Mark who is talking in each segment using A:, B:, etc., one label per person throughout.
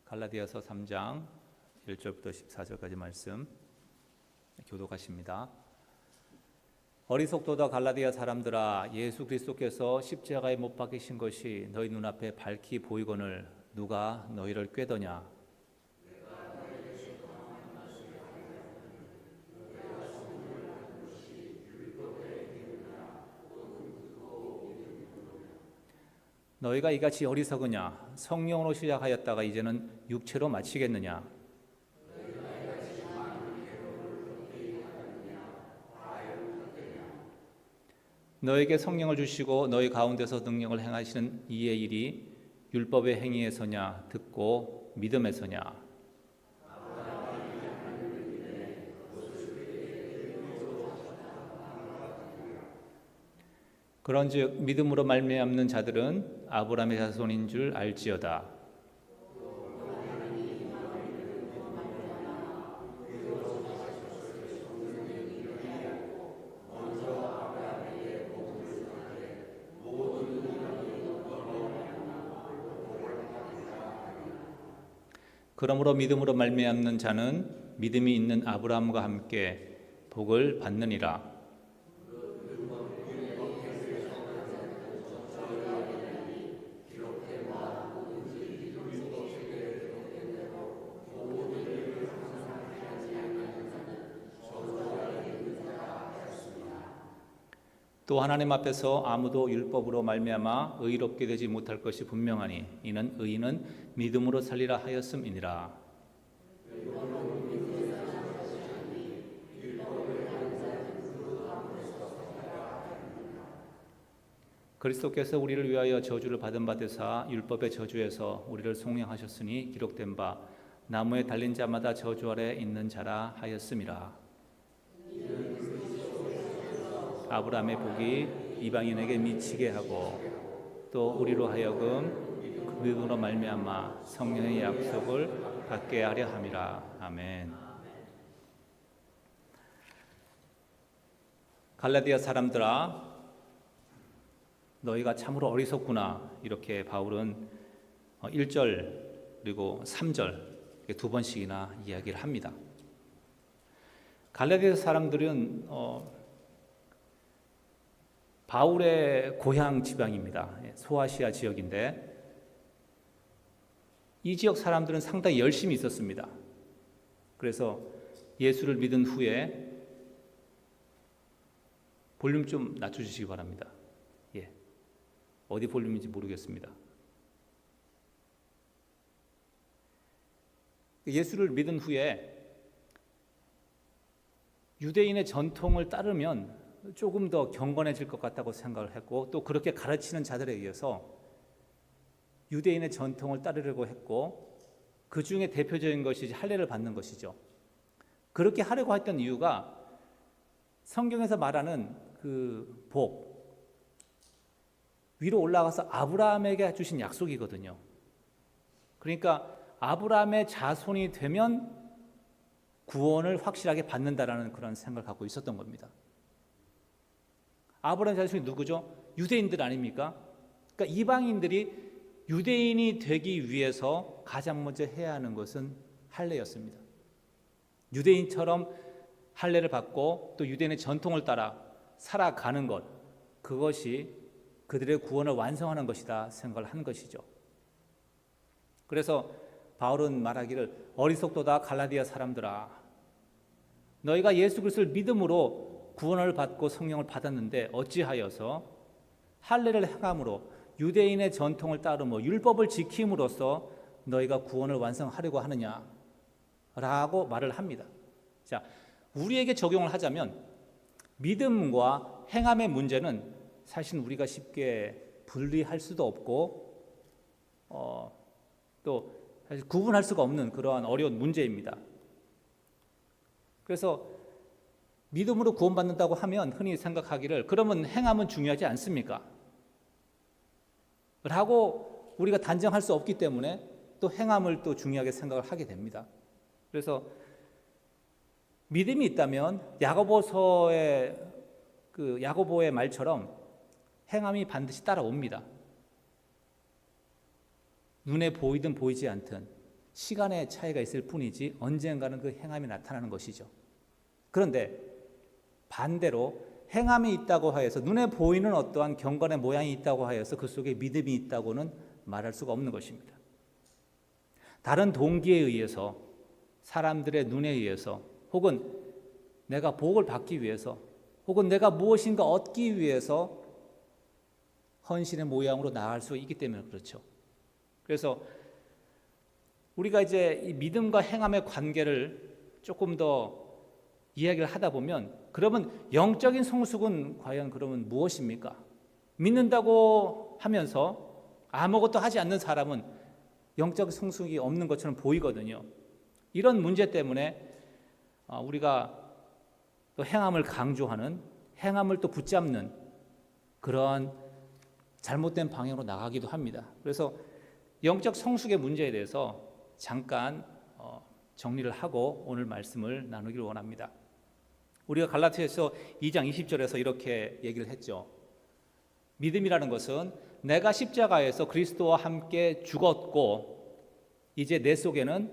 A: 갈라디아서 3장 1절부터 14절까지 말씀 교독하십니다. 어리석도다 갈라디아 사람들아, 예수 그리스도께서 십자가에 못 박히신 것이 너희 눈앞에 밝히 보이거늘 누가 너희를 꾀더냐? 너희가 이같이 어리석으냐? 성령으로 시작하였다가 이제는 육체로 마치겠느냐? 너에게 성령을 주시고 너희 가운데서 능력을 행하시는 이의 일이 율법의 행위에서냐 듣고 믿음에서냐? 그런즉 믿음으로 말미암는 자들은 아브라함의 자손인 줄 알지어다. 그러므로 믿음으로 말미암는 자는 믿음이 있는 아브라함과 함께 복을 받느니라. 또 하나님 앞에서 아무도 율법으로 말미암아 의롭게 되지 못할 것이 분명하니 이는 의인은 믿음으로 살리라 하였음이니라. 그리스도께서 우리를 위하여 저주를 받은 바 되사 율법의 저주에서 우리를 속량하셨으니 기록된 바 나무에 달린 자마다 저주 아래 있는 자라 하였음이라. 아브라함의 복이 이방인에게 미치게 하고 또 우리로 하여금 믿음으로 말미암아 성령의 약속을 받게 하려 함이라. 아멘. 갈라디아 사람들아, 너희가 참으로 어리석구나. 이렇게 바울은 1절 그리고 3절 두 번씩이나 이야기를 합니다. 갈라디아 사람들은 바울의 고향 지방입니다. 소아시아 지역인데 이 지역 사람들은 상당히 열심히 있었습니다. 그래서 예수를 믿은 후에 볼륨 좀 낮춰주시기 바랍니다. 예, 어디 볼륨인지 모르겠습니다. 예수를 믿은 후에 유대인의 전통을 따르면 조금 더 경건해질 것 같다고 생각을 했고 또 그렇게 가르치는 자들에 의해서 유대인의 전통을 따르려고 했고 그 중에 대표적인 것이 할례를 받는 것이죠. 그렇게 하려고 했던 이유가 성경에서 말하는 그 복, 위로 올라가서 아브라함에게 주신 약속이거든요. 그러니까 아브라함의 자손이 되면 구원을 확실하게 받는다라는 그런 생각을 갖고 있었던 겁니다. 아브라함의 자손이 누구죠? 유대인들 아닙니까? 그러니까 이방인들이 유대인이 되기 위해서 가장 먼저 해야 하는 것은 할례였습니다. 유대인처럼 할례를 받고 또 유대인의 전통을 따라 살아가는 것, 그것이 그들의 구원을 완성하는 것이다 생각을 한 것이죠. 그래서 바울은 말하기를 어리석도다 갈라디아 사람들아, 너희가 예수 그리스도를 믿음으로 구원을 받고 성령을 받았는데 어찌하여서 할례를 행함으로 유대인의 전통을 따르며 율법을 지킴으로써 너희가 구원을 완성하려고 하느냐라고 말을 합니다. 자, 우리에게 적용을 하자면 믿음과 행함의 문제는 사실 우리가 쉽게 분리할 수도 없고 또 사실 구분할 수가 없는 그러한 어려운 문제입니다. 그래서 믿음으로 구원받는다고 하면 흔히 생각하기를 그러면 행함은 중요하지 않습니까? 라고 우리가 단정할 수 없기 때문에 또 행함을 또 중요하게 생각을 하게 됩니다. 그래서 믿음이 있다면 야고보서의 그 야고보의 말처럼 행함이 반드시 따라옵니다. 눈에 보이든 보이지 않든 시간의 차이가 있을 뿐이지 언젠가는 그 행함이 나타나는 것이죠. 그런데 반대로 행함이 있다고 하여서 눈에 보이는 어떠한 경건의 모양이 있다고 하여서 그 속에 믿음이 있다고는 말할 수가 없는 것입니다. 다른 동기에 의해서, 사람들의 눈에 의해서, 혹은 내가 복을 받기 위해서, 혹은 내가 무엇인가 얻기 위해서 헌신의 모양으로 나아갈 수 있기 때문에 그렇죠. 그래서 우리가 이제 이 믿음과 행함의 관계를 조금 더 이야기를 하다 보면, 그러면 영적인 성숙은 과연 그러면 무엇입니까? 믿는다고 하면서 아무것도 하지 않는 사람은 영적 성숙이 없는 것처럼 보이거든요. 이런 문제 때문에 우리가 또 행함을 강조하는, 행함을 또 붙잡는 그런 잘못된 방향으로 나가기도 합니다. 그래서 영적 성숙의 문제에 대해서 잠깐 정리를 하고 오늘 말씀을 나누기를 원합니다. 우리가 갈라디아서 2장 20절에서 이렇게 얘기를 했죠. 믿음이라는 것은 내가 십자가에서 그리스도와 함께 죽었고 이제 내 속에는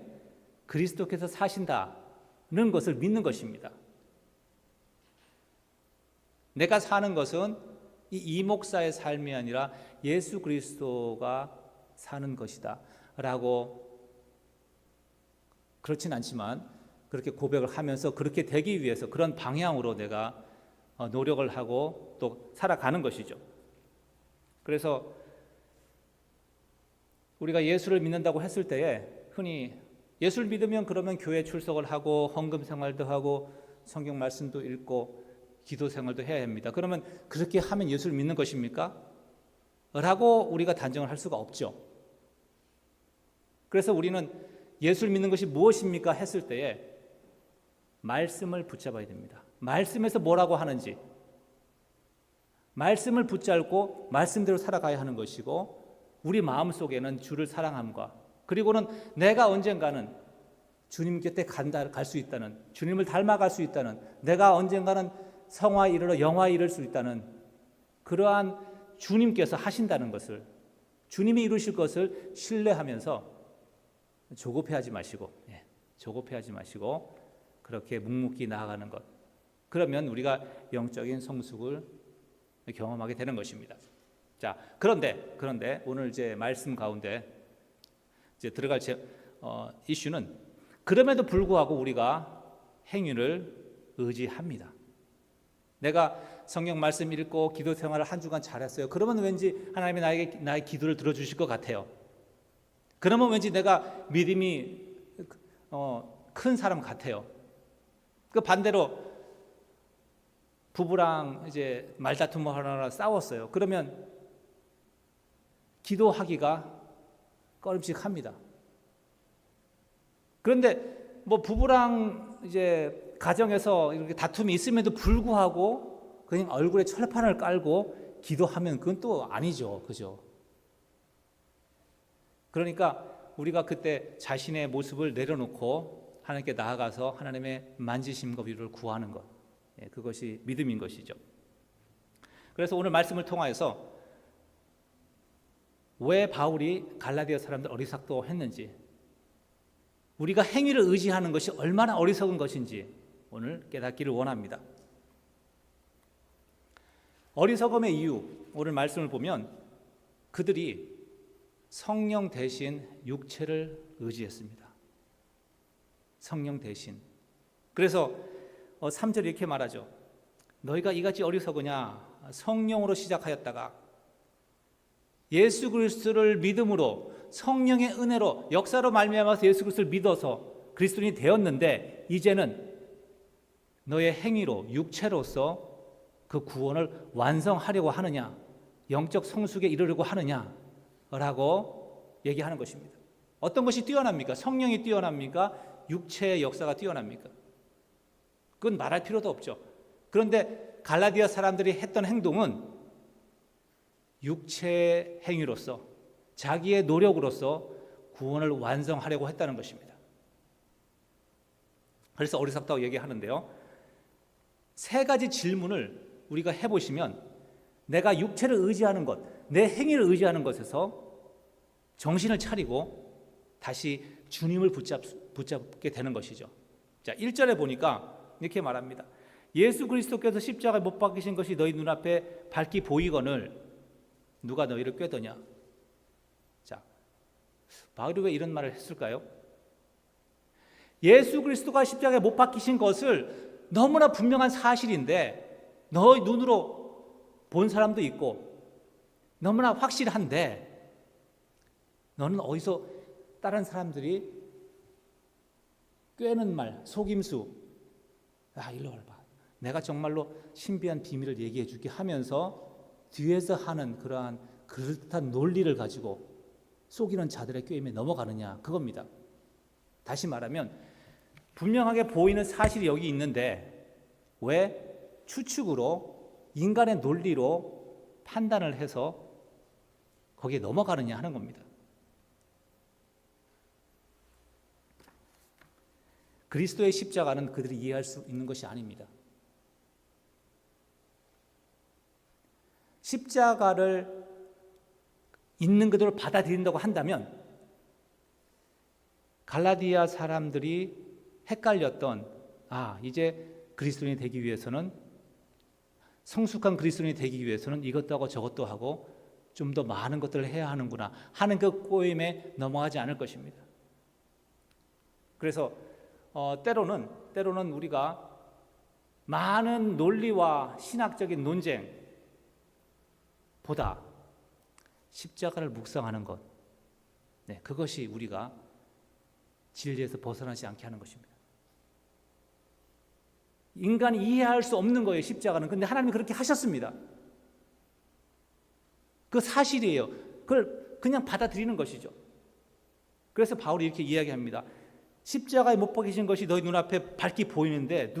A: 그리스도께서 사신다는 것을 믿는 것입니다. 내가 사는 것은 이 목사의 삶이 아니라 예수 그리스도가 사는 것이다 라고, 그렇진 않지만 그렇게 고백을 하면서 그렇게 되기 위해서 그런 방향으로 내가 노력을 하고 또 살아가는 것이죠. 그래서 우리가 예수를 믿는다고 했을 때에 흔히 예수를 믿으면 그러면 교회 출석을 하고 헌금 생활도 하고 성경 말씀도 읽고 기도 생활도 해야 합니다. 그러면 그렇게 하면 예수를 믿는 것입니까? 라고 우리가 단정을 할 수가 없죠. 그래서 우리는 예수를 믿는 것이 무엇입니까? 했을 때에 말씀을 붙잡아야 됩니다. 말씀에서 뭐라고 하는지, 말씀을 붙잡고 말씀대로 살아가야 하는 것이고, 우리 마음속에는 주를 사랑함과, 그리고는 내가 언젠가는 주님 곁에 갈 수 있다는, 주님을 닮아갈 수 있다는, 내가 언젠가는 성화에 이르러 영화에 이를 수 있다는 그러한 주님께서 하신다는 것을, 주님이 이루실 것을 신뢰하면서 조급해하지 마시고 그렇게 묵묵히 나아가는 것. 그러면 우리가 영적인 성숙을 경험하게 되는 것입니다. 자, 그런데 오늘 이제 말씀 가운데 이제 들어갈 이슈는, 그럼에도 불구하고 우리가 행위를 의지합니다. 내가 성경 말씀 읽고 기도 생활을 한 주간 잘했어요. 그러면 왠지 하나님이 나의 기도를 들어주실 것 같아요. 그러면 왠지 내가 믿음이 큰 사람 같아요. 그 반대로 부부랑 이제 말다툼을 하느라 싸웠어요. 그러면 기도하기가 꺼림칙합니다. 그런데 뭐 부부랑 이제 가정에서 이렇게 다툼이 있음에도 불구하고 그냥 얼굴에 철판을 깔고 기도하면 그건 또 아니죠. 그죠? 그러니까 우리가 그때 자신의 모습을 내려놓고 하나님께 나아가서 하나님의 만지심과 위로를 구하는 것, 그것이 믿음인 것이죠. 그래서 오늘 말씀을 통하여서 왜 바울이 갈라디아 사람들 어리석도 했는지, 우리가 행위를 의지하는 것이 얼마나 어리석은 것인지 오늘 깨닫기를 원합니다. 어리석음의 이유, 오늘 말씀을 보면 그들이 성령 대신 육체를 의지했습니다. 성령 대신. 그래서 3절 이렇게 말하죠. 너희가 이같이 어리석으냐? 성령으로 시작하였다가 예수 그리스도를 믿음으로 성령의 은혜로 역사로 말미암아서 예수 그리스도를 믿어서 그리스도인이 되었는데, 이제는 너의 행위로 육체로서 그 구원을 완성하려고 하느냐, 영적 성숙에 이르려고 하느냐라고 얘기하는 것입니다. 어떤 것이 뛰어납니까? 성령이 뛰어납니까? 육체의 역사가 뛰어납니까? 그건 말할 필요도 없죠. 그런데 갈라디아 사람들이 했던 행동은 육체의 행위로서, 자기의 노력으로서 구원을 완성하려고 했다는 것입니다. 그래서 어리석다고 얘기하는데요, 3가지 질문을 우리가 해보시면 내가 육체를 의지하는 것, 내 행위를 의지하는 것에서 정신을 차리고 다시 주님을 붙잡게 되는 것이죠. 자, 1절에 보니까 이렇게 말합니다. 예수 그리스도께서 십자가에 못 박히신 것이 너희 눈앞에 밝히 보이거늘 누가 너희를 꾀더냐. 자, 바울이 왜 이런 말을 했을까요? 예수 그리스도가 십자가에 못 박히신 것을 너무나 분명한 사실인데 너희 눈으로 본 사람도 있고 너무나 확실한데 너는 어디서 다른 사람들이 꾀는 말, 속임수, 일로 와봐, 내가 정말로 신비한 비밀을 얘기해 줄게 하면서 뒤에서 하는 그러한 그럴듯한 논리를 가지고 속이는 자들의 꾀임에 넘어가느냐, 그겁니다. 다시 말하면 분명하게 보이는 사실이 여기 있는데 왜 추측으로 인간의 논리로 판단을 해서 거기에 넘어가느냐 하는 겁니다. 그리스도의 십자가는 그들이 이해할 수 있는 것이 아닙니다. 십자가를 있는 그대로 받아들인다고 한다면 갈라디아 사람들이 헷갈렸던 이제 그리스도인이 되기 위해서는 성숙한 그리스도인이 되기 위해서는 이것도 하고 저것도 하고 좀 더 많은 것들을 해야 하는구나 하는 그 꼬임에 넘어가지 않을 것입니다. 그래서 때로는 우리가 많은 논리와 신학적인 논쟁보다 십자가를 묵상하는 것, 그것이 우리가 진리에서 벗어나지 않게 하는 것입니다. 인간이 이해할 수 없는 거예요, 십자가는. 근데 하나님이 그렇게 하셨습니다. 그 사실이에요. 그걸 그냥 받아들이는 것이죠. 그래서 바울이 이렇게 이야기합니다. 십자가에 못 박히신 것이 너희 눈앞에 밝게 보이는데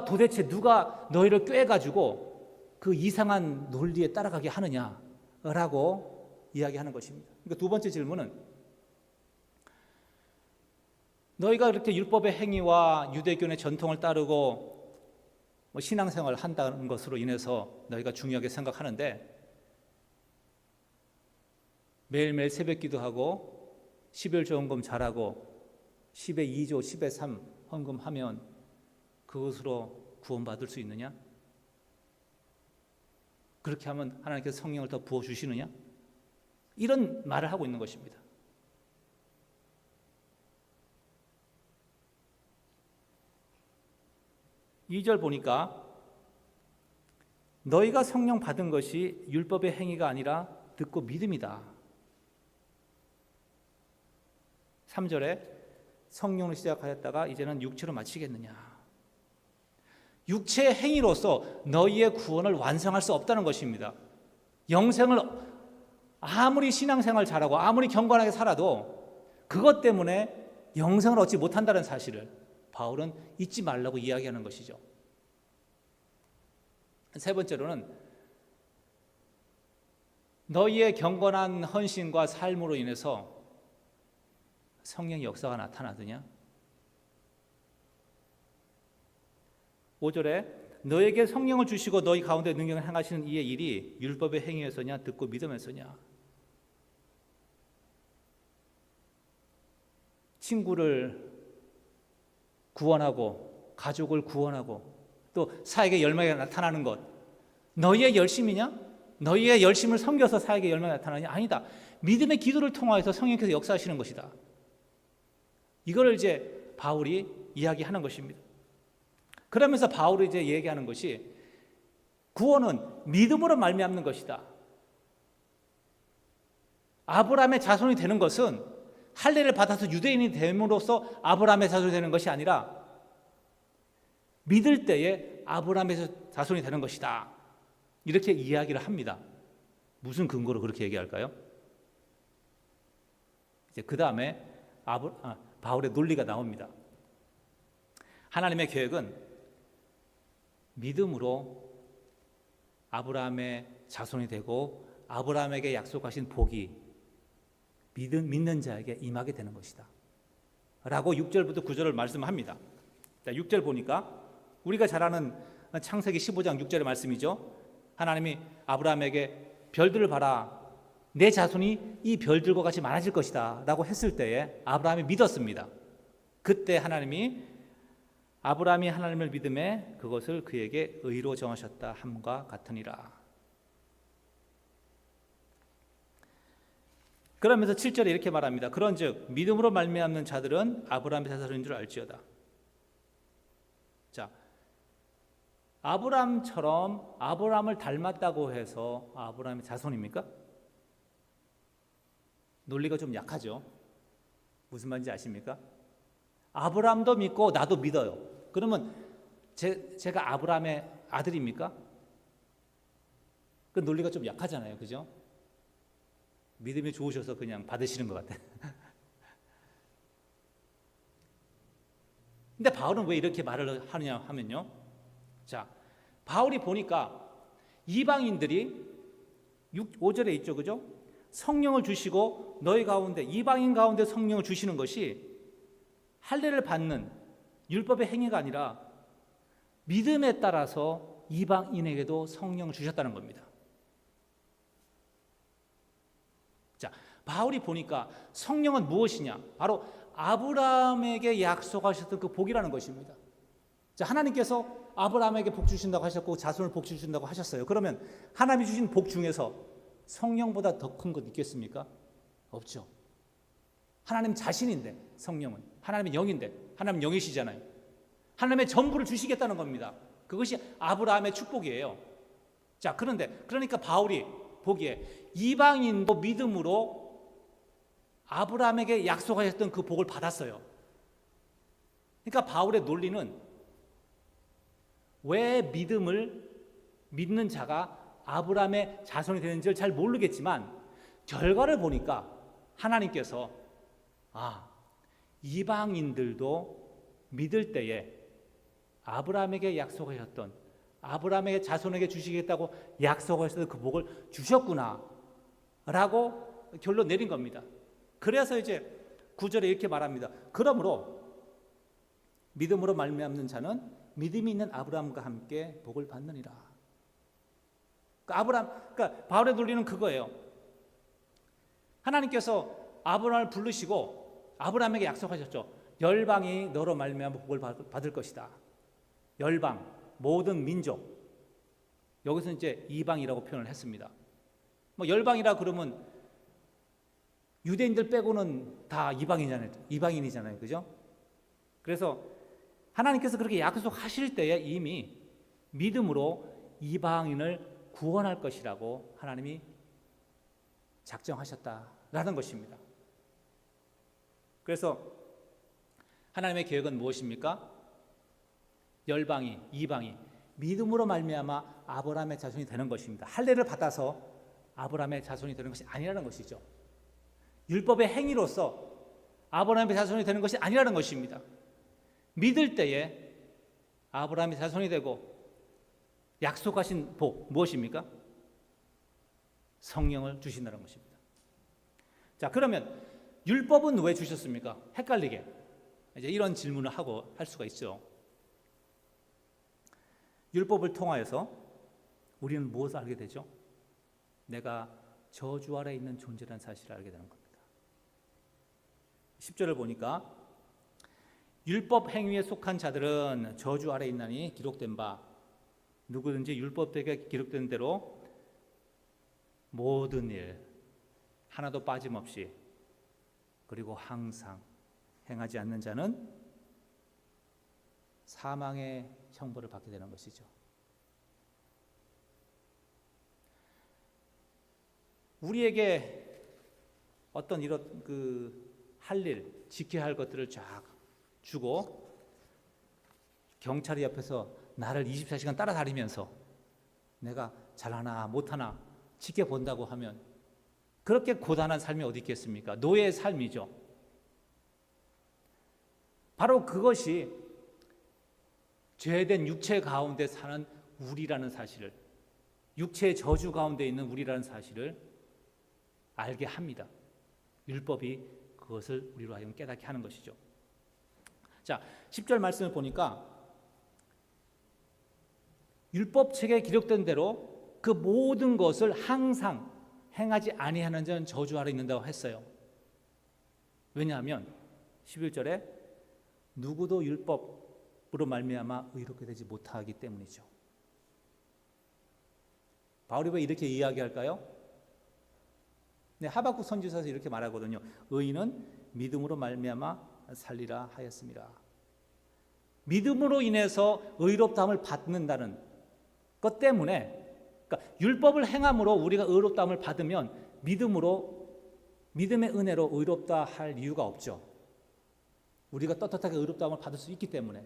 A: 도대체 누가 너희를 꾀가지고 그 이상한 논리에 따라가게 하느냐라고 이야기하는 것입니다. 그러니까 두 번째 질문은 너희가 그렇게 율법의 행위와 유대교의 전통을 따르고 신앙생활을 한다는 것으로 인해서 너희가 중요하게 생각하는데 매일매일 새벽 기도하고 12월 조원금 잘하고 10의 2조 10의 3 헌금하면 그것으로 구원받을 수 있느냐? 그렇게 하면 하나님께서 성령을 더 부어주시느냐? 이런 말을 하고 있는 것입니다. 이 절 보니까 너희가 성령 받은 것이 율법의 행위가 아니라 듣고 믿음이다. 3절에 성령으로 시작하였다가 이제는 육체로 마치겠느냐. 육체의 행위로서 너희의 구원을 완성할 수 없다는 것입니다. 영생을 아무리 신앙생활 잘하고 아무리 경건하게 살아도 그것 때문에 영생을 얻지 못한다는 사실을 바울은 잊지 말라고 이야기하는 것이죠. 세 번째로는 너희의 경건한 헌신과 삶으로 인해서 성령의 역사가 나타나느냐? 5절에 너에게 성령을 주시고 너희 가운데 능력을 행하시는 이의 일이 율법의 행위에서냐 듣고 믿음에서냐? 친구를 구원하고 가족을 구원하고 또 사역의 열매가 나타나는 것, 너희의 열심이냐? 너희의 열심을 섬겨서 사역의 열매가 나타나냐? 아니다. 믿음의 기도를 통하여서 성령께서 역사하시는 것이다. 이걸 이제 바울이 이야기하는 것입니다. 그러면서 바울이 이제 얘기하는 것이 구원은 믿음으로 말미암는 것이다. 아브라함의 자손이 되는 것은 할례를 받아서 유대인이 됨으로써 아브라함의 자손이 되는 것이 아니라 믿을 때에 아브라함의 자손이 되는 것이다. 이렇게 이야기를 합니다. 무슨 근거로 그렇게 얘기할까요? 이제 그 다음에 바울의 논리가 나옵니다. 하나님의 계획은 믿음으로 아브라함의 자손이 되고 아브라함에게 약속하신 복이 믿는 자에게 임하게 되는 것이다 라고 6절부터 9절을 말씀합니다. 자, 6절 보니까 우리가 잘 아는 창세기 15장 6절의 말씀이죠. 하나님이 아브라함에게 별들을 봐라, 내 자손이 이 별들과 같이 많아질 것이다 라고 했을 때에 아브라함이 믿었습니다. 그때 하나님이 아브라함이 하나님을 믿음에 그것을 그에게 의로 정하셨다 함과 같으니라. 그러면서 7절에 이렇게 말합니다. 그런즉 믿음으로 말미암는 자들은 아브라함의 자손인 줄 알지어다. 자, 아브라함처럼 아브라함을 닮았다고 해서 아브라함의 자손입니까? 논리가 좀 약하죠. 무슨 말인지 아십니까? 아브라함도 믿고 나도 믿어요. 그러면 제가 아브라함의 아들입니까? 그 논리가 좀 약하잖아요. 그죠? 믿음이 좋으셔서 그냥 받으시는 것 같아요. 근데 바울은 왜 이렇게 말을 하느냐 하면요. 자, 바울이 보니까 이방인들이 5절에 있죠. 그죠? 성령을 주시고 너희 가운데 이방인 가운데 성령을 주시는 것이 할례를 받는 율법의 행위가 아니라 믿음에 따라서 이방인에게도 성령을 주셨다는 겁니다. 자, 바울이 보니까 성령은 무엇이냐? 바로 아브라함에게 약속하셨던 그 복이라는 것입니다. 자, 하나님께서 아브라함에게 복 주신다고 하셨고 자손을 복 주신다고 하셨어요. 그러면 하나님이 주신 복 중에서 성령보다 더 큰 것 있겠습니까? 없죠. 하나님 자신인데 성령은 하나님의 영인데 하나님 영이시잖아요. 하나님의 전부를 주시겠다는 겁니다. 그것이 아브라함의 축복이에요. 자, 그러니까 바울이 보기에 이방인도 믿음으로 아브라함에게 약속하셨던 그 복을 받았어요. 그러니까 바울의 논리는 왜 믿음을 믿는 자가 아브라함의 자손이 되는지를 잘 모르겠지만 결과를 보니까 하나님께서 이방인들도 믿을 때에 아브라함에게 약속하셨던 아브라함의 자손에게 주시겠다고 약속하셨던 그 복을 주셨구나 라고 결론 내린 겁니다. 그래서 이제 9절에 이렇게 말합니다. 그러므로 믿음으로 말미암는 자는 믿음이 있는 아브라함과 함께 복을 받느니라. 그러니까 바울의 논리는 그거예요. 하나님께서 아브라함을 부르시고 아브라함에게 약속하셨죠. 열방이 너로 말미암아 복을 받을 것이다. 열방, 모든 민족. 여기서 이제 이방이라고 표현을 했습니다. 뭐 열방이라 그러면 유대인들 빼고는 다 이방인이잖아요. 그죠? 그래서 하나님께서 그렇게 약속하실 때에 이미 믿음으로 이방인을 구원할 것이라고 하나님이 작정하셨다라는 것입니다. 그래서 하나님의 계획은 무엇입니까? 열방이, 이방이 믿음으로 말미암아 아브라함의 자손이 되는 것입니다. 할례를 받아서 아브라함의 자손이 되는 것이 아니라는 것이죠. 율법의 행위로서 아브라함의 자손이 되는 것이 아니라는 것입니다. 믿을 때에 아브라함의 자손이 되고 약속하신 복 무엇입니까? 성령을 주신다는 것입니다. 자, 그러면 율법은 왜 주셨습니까? 헷갈리게 이제 이런 질문을 할 수가 있죠. 율법을 통하여서 우리는 무엇을 알게 되죠? 내가 저주 아래 있는 존재라는 사실을 알게 되는 겁니다. 10절을 보니까 율법 행위에 속한 자들은 저주 아래 있나니 기록된 바 누구든지 율법에 기록된 대로 모든 일 하나도 빠짐없이 그리고 항상 행하지 않는 자는 사망의 형벌을 받게 되는 것이죠. 우리에게 어떤 이런 할 일, 지켜야 할 것들을 쫙 주고 경찰이 옆에서 나를 24시간 따라다니면서 내가 잘하나 못하나 지켜본다고 하면 그렇게 고단한 삶이 어디 있겠습니까? 노예의 삶이죠. 바로 그것이 죄된 육체 가운데 사는 우리라는 사실을, 육체의 저주 가운데 있는 우리라는 사실을 알게 합니다. 율법이 그것을 우리로 하여금 깨닫게 하는 것이죠. 자, 10절 말씀을 보니까 율법책에 기록된 대로 그 모든 것을 항상 행하지 아니하는 자는 저주 아래 있는다고 했어요. 왜냐하면 11절에 누구도 율법으로 말미암아 의롭게 되지 못하기 때문이죠. 바울이 왜 이렇게 이야기할까요? 네, 하박국 선지서에서 이렇게 말하거든요. 의인은 믿음으로 말미암아 살리라 하였습니다. 믿음으로 인해서 의롭다함을 받는다는 것 때문에, 그러니까 율법을 행함으로 우리가 의롭다함을 받으면 믿음의 은혜로 의롭다 할 이유가 없죠. 우리가 떳떳하게 의롭다함을 받을 수 있기 때문에.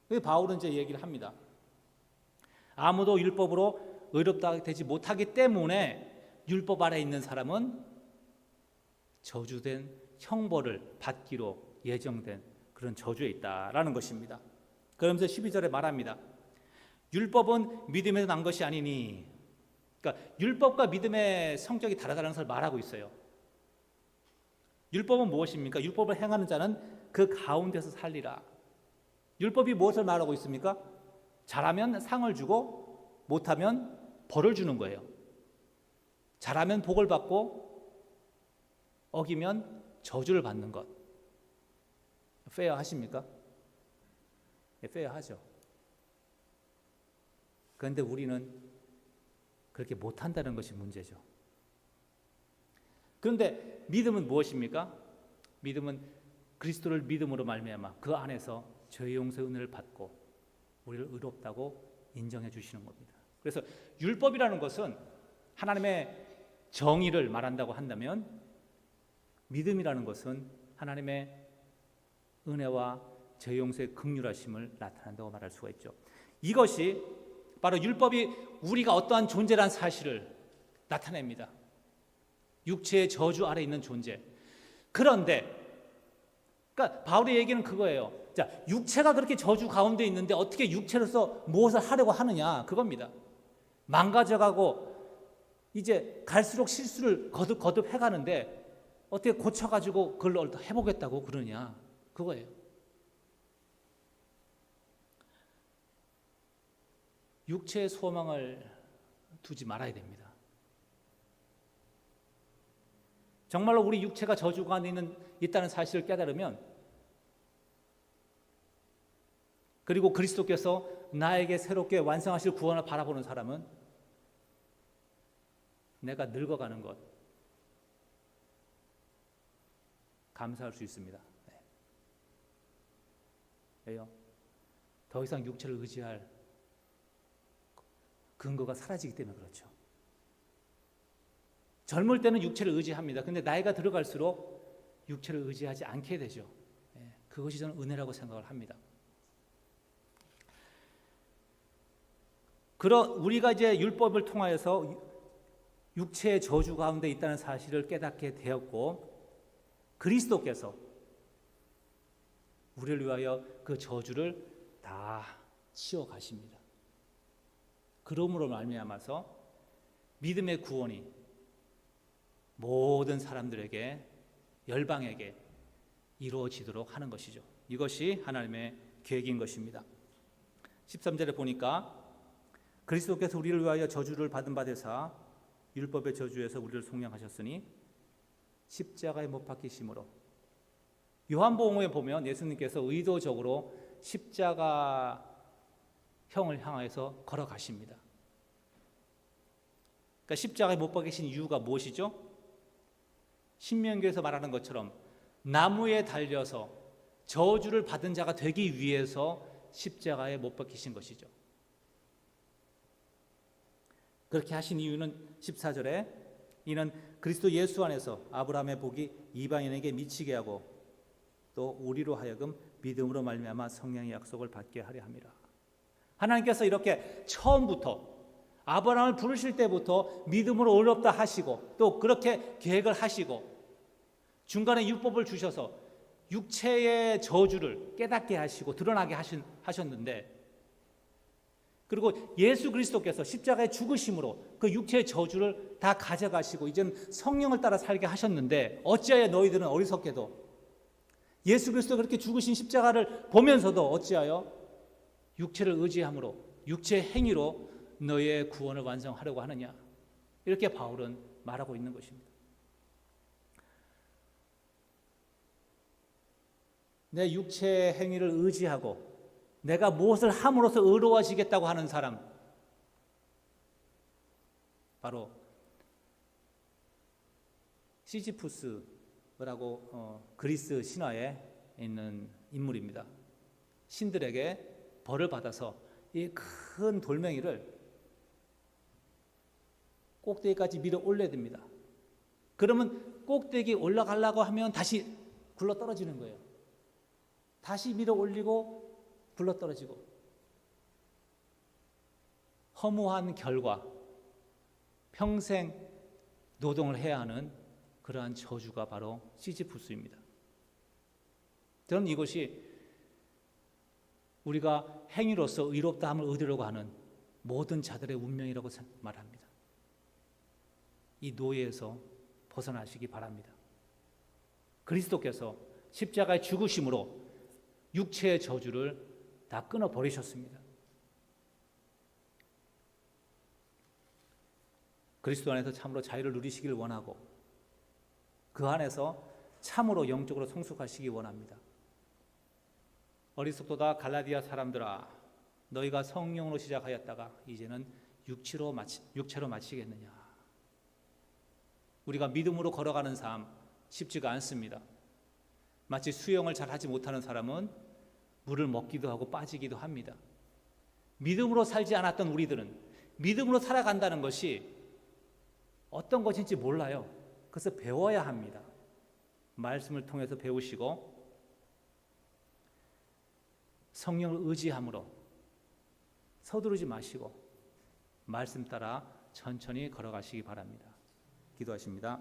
A: 그래서 바울은 이제 얘기를 합니다. 아무도 율법으로 의롭다 되지 못하기 때문에 율법 아래 있는 사람은 저주된 형벌을 받기로 예정된 그런 저주에 있다라는 것입니다. 그러면서 12절에 말합니다. 율법은 믿음에서 난 것이 아니니, 그러니까 율법과 믿음의 성격이 다르다는 것을 말하고 있어요. 율법은 무엇입니까? 율법을 행하는 자는 그 가운데서 살리라. 율법이 무엇을 말하고 있습니까? 잘하면 상을 주고 못하면 벌을 주는 거예요. 잘하면 복을 받고 어기면 저주를 받는 것. 페어하십니까? 네, 페어하죠. 그런데 우리는 그렇게 못한다는 것이 문제죠. 그런데 믿음은 무엇입니까? 믿음은 그리스도를 믿음으로 말미암아 그 안에서 죄의 용서의 은혜를 받고 우리를 의롭다고 인정해 주시는 겁니다. 그래서 율법이라는 것은 하나님의 정의를 말한다고 한다면, 믿음이라는 것은 하나님의 은혜와 죄의 용서의 긍휼하심을 나타낸다고 말할 수가 있죠. 이것이 바로 율법이 우리가 어떠한 존재란 사실을 나타냅니다. 육체의 저주 아래 있는 존재. 그런데 그러니까 바울의 얘기는 그거예요. 자, 육체가 그렇게 저주 가운데 있는데 어떻게 육체로서 무엇을 하려고 하느냐, 그겁니다. 망가져가고 이제 갈수록 실수를 거듭 해가는데 어떻게 고쳐가지고 그걸 해보겠다고 그러냐, 그거예요. 육체의 소망을 두지 말아야 됩니다. 정말로 우리 육체가 저주 가운데 있다는 사실을 깨달으면, 그리고 그리스도께서 나에게 새롭게 완성하실 구원을 바라보는 사람은 내가 늙어가는 것 감사할 수 있습니다. 네. 왜요? 더 이상 육체를 의지할 근거가 사라지기 때문에 그렇죠. 젊을 때는 육체를 의지합니다. 근데 나이가 들어갈수록 육체를 의지하지 않게 되죠. 그것이 저는 은혜라고 생각을 합니다. 우리가 이제 율법을 통하여서 육체의 저주 가운데 있다는 사실을 깨닫게 되었고, 그리스도께서 우리를 위하여 그 저주를 다 치워 가십니다. 그러므로 말미암아서 믿음의 구원이 모든 사람들에게, 열방에게 이루어지도록 하는 것이죠. 이것이 하나님의 계획인 것입니다. 13절에 보니까 그리스도께서 우리를 위하여 저주를 받은 바 되사 율법의 저주에서 우리를 속량하셨으니 십자가에 못 박히심으로. 요한복음에 보면 예수님께서 의도적으로 십자가형을 향해서 걸어가십니다. 그러니까 십자가에 못 박히신 이유가 무엇이죠? 신명기에서 말하는 것처럼 나무에 달려서 저주를 받은 자가 되기 위해서 십자가에 못 박히신 것이죠. 그렇게 하신 이유는 14절에 이는 그리스도 예수 안에서 아브라함의 복이 이방인에게 미치게 하고 또 우리로 하여금 믿음으로 말미암아 성령의 약속을 받게 하려 함이라. 하나님께서 이렇게 처음부터 아브라함을 부르실 때부터 믿음으로 의롭다 하시고 또 그렇게 계획을 하시고 중간에 율법을 주셔서 육체의 저주를 깨닫게 하시고 드러나게 하셨는데, 그리고 예수 그리스도께서 십자가에 죽으심으로 그 육체의 저주를 다 가져가시고 이제는 성령을 따라 살게 하셨는데, 어찌하여 너희들은 어리석게도 예수 그리스도 그렇게 죽으신 십자가를 보면서도 어찌하여 육체를 의지함으로 육체의 행위로 너의 구원을 완성하려고 하느냐. 이렇게 바울은 말하고 있는 것입니다. 내 육체의 행위를 의지하고 내가 무엇을 함으로써 의로워지겠다고 하는 사람, 바로 시지푸스라고 그리스 신화에 있는 인물입니다. 신들에게 벌을 받아서 이 큰 돌멩이를 꼭대기까지 밀어 올려야 됩니다. 그러면 꼭대기 올라가려고 하면 다시 굴러 떨어지는 거예요. 다시 밀어 올리고 굴러 떨어지고, 허무한 결과, 평생 노동을 해야 하는 그러한 저주가 바로 시지푸스입니다. 저는 이것이 우리가 행위로서 의롭다함을 얻으려고 하는 모든 자들의 운명이라고 말합니다. 이 노예에서 벗어나시기 바랍니다. 그리스도께서 십자가의 죽으심으로 육체의 저주를 다 끊어버리셨습니다. 그리스도 안에서 참으로 자유를 누리시길 원하고 그 안에서 참으로 영적으로 성숙하시기 원합니다. 어리석도다 갈라디아 사람들아, 너희가 성령으로 시작하였다가 이제는 육체로 마치겠느냐. 우리가 믿음으로 걸어가는 삶 쉽지가 않습니다. 마치 수영을 잘 하지 못하는 사람은 물을 먹기도 하고 빠지기도 합니다. 믿음으로 살지 않았던 우리들은 믿음으로 살아간다는 것이 어떤 것인지 몰라요. 그래서 배워야 합니다. 말씀을 통해서 배우시고 성령을 의지함으로 서두르지 마시고 말씀 따라 천천히 걸어가시기 바랍니다. 기도하십니다.